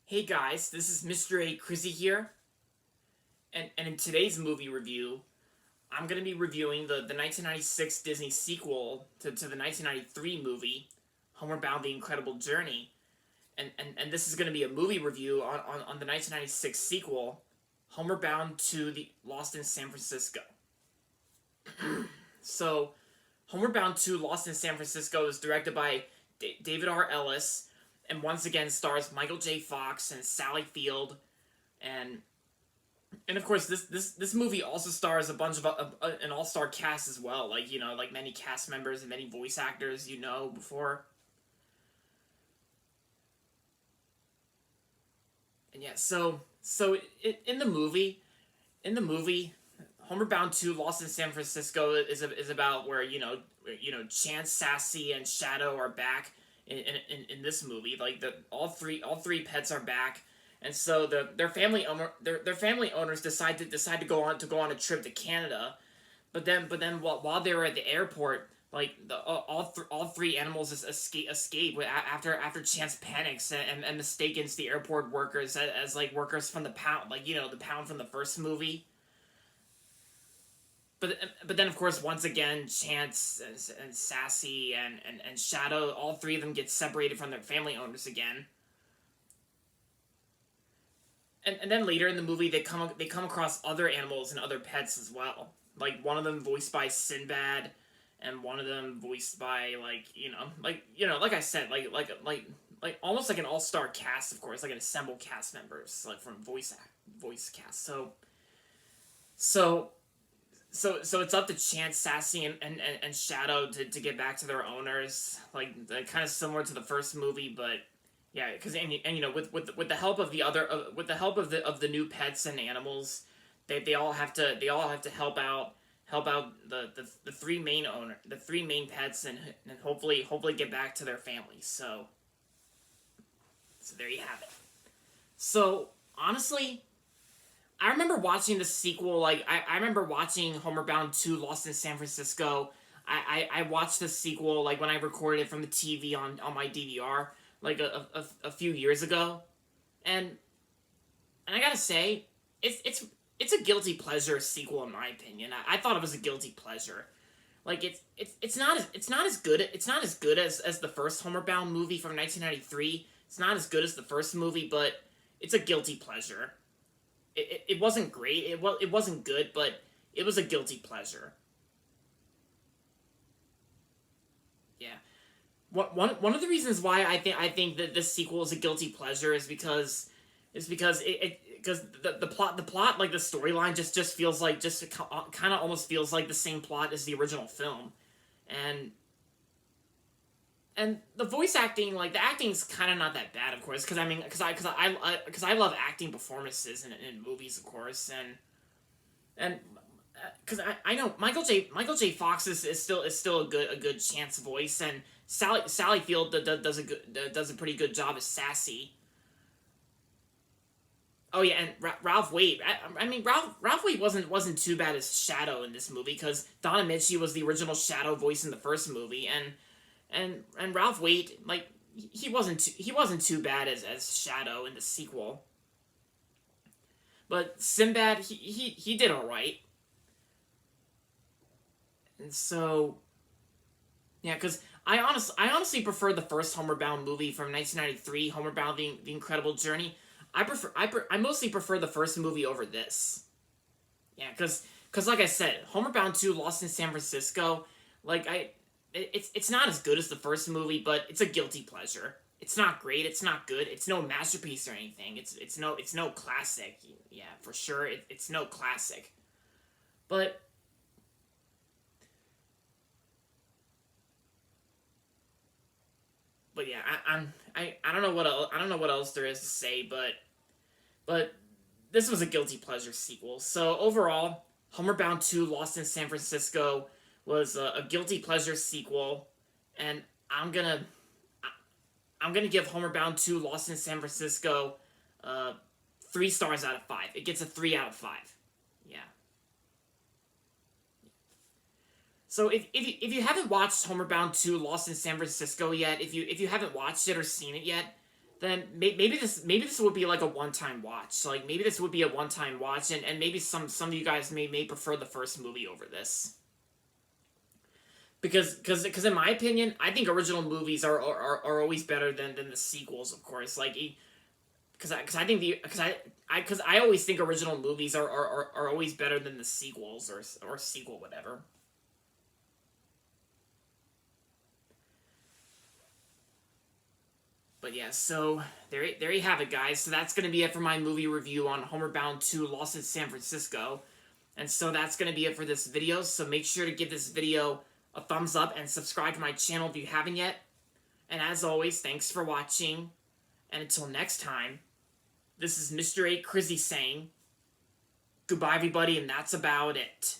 Hey guys, this is Mr. A. Crizzy here, and in today's movie review, I'm going to be reviewing the 1996 Disney sequel to the 1993 movie, Homeward Bound: The Incredible Journey. And this is going to be a movie review on the 1996 sequel, Homeward Bound II: The Lost in San Francisco. So, Homeward Bound II: Lost in San Francisco is directed by David R. Ellis, and once again stars Michael J. Fox and Sally Field, and and of course this movie also stars a bunch of an all star cast as well, like like many cast members and many voice actors before. And yeah, in the movie, Homeward Bound II: Lost in San Francisco is about where Chance, Sassy, and Shadow are back in this movie. Like all three pets are back, and so their family owners decide to go on a trip to Canada, but then while they were at the airport, like all three animals escape after Chance panics and mistakes the airport workers as like workers from the pound, like the pound from the first movie. But then of course once again Chance and Sassy and Shadow, all three of them get separated from their family owners again. And then later in the movie they come across other animals and other pets as well. Like one of them voiced by Sinbad, and one of them voiced by like I said, like almost like an all star cast, of course, like an assembled cast members, like from voice cast. So so it's up to Chance, Sassy, and Shadow to get back to their owners, like kind of similar to the first movie, but yeah, because with the help of the other with the help of the new pets and animals, they all have to help out the three main pets, and hopefully get back to their families. So there you have it. So honestly, I remember watching the sequel. Like I remember watching Homeward Bound II: Lost in San Francisco. I watched the sequel like when I recorded it from the TV on my DVR like a few years ago, and I gotta say it's a guilty pleasure sequel in my opinion. I thought it was a guilty pleasure. Like it's not as good as the first Homeward Bound movie from 1993. It's not as good as the first movie, but it's a guilty pleasure. It wasn't great. It wasn't good, but it was a guilty pleasure. Yeah. One of the reasons why I think that this sequel is a guilty pleasure is because because the plot, like the storyline, just feels like just kind of almost feels like the same plot as the original film, and the voice acting, like the acting's kind of not that bad, of course, because I mean because I love acting performances in movies, of course, and because I know Michael J. Fox is still a good Chance voice, and Sally Field does a pretty good job as Sassy. Oh yeah, and Ralph Waite. I mean Ralph Waite wasn't too bad as Shadow in this movie, because Donna Mitchell was the original Shadow voice in the first movie, and Ralph Waite, like he wasn't too bad as Shadow in the sequel. But Sinbad, he did all right. And so yeah, because I honestly prefer the first Homeward Bound movie from 1993, Homeward Bound: The Incredible Journey. I mostly prefer the first movie over this. Yeah, because like I said, Homeward Bound II: Lost in San Francisco, like it's not as good as the first movie, but it's a guilty pleasure. It's not great. It's not good. It's no masterpiece or anything. It's no classic. Yeah, for sure. It's no classic. But yeah, I don't know I don't know what else there is to say, but this was a guilty pleasure sequel. So overall, Homeward Bound II: Lost in San Francisco was a guilty pleasure sequel, and I'm gonna I'm gonna give Homeward Bound II: Lost in San Francisco uh, 3 stars out of 5. It gets a 3 out of 5. Yeah. So if you haven't watched Homeward Bound II: Lost in San Francisco yet, if you haven't watched it or seen it yet, then maybe this would be like a one-time watch. So like maybe this would be a one-time watch, and maybe some of you guys may prefer the first movie over this. Because in my opinion, I think original movies are always better than the sequels, of course. Like, because I think because I always think original movies are always better than the sequels or sequel whatever. But yeah, so there you have it, guys. So that's gonna be it for my movie review on Homeward Bound 2: Lost in San Francisco. And so that's gonna be it for this video. So make sure to give this video a thumbs up and subscribe to my channel if you haven't yet. And as always, thanks for watching. And until next time, this is Mr. A. Crizzy saying goodbye, everybody, and that's about it.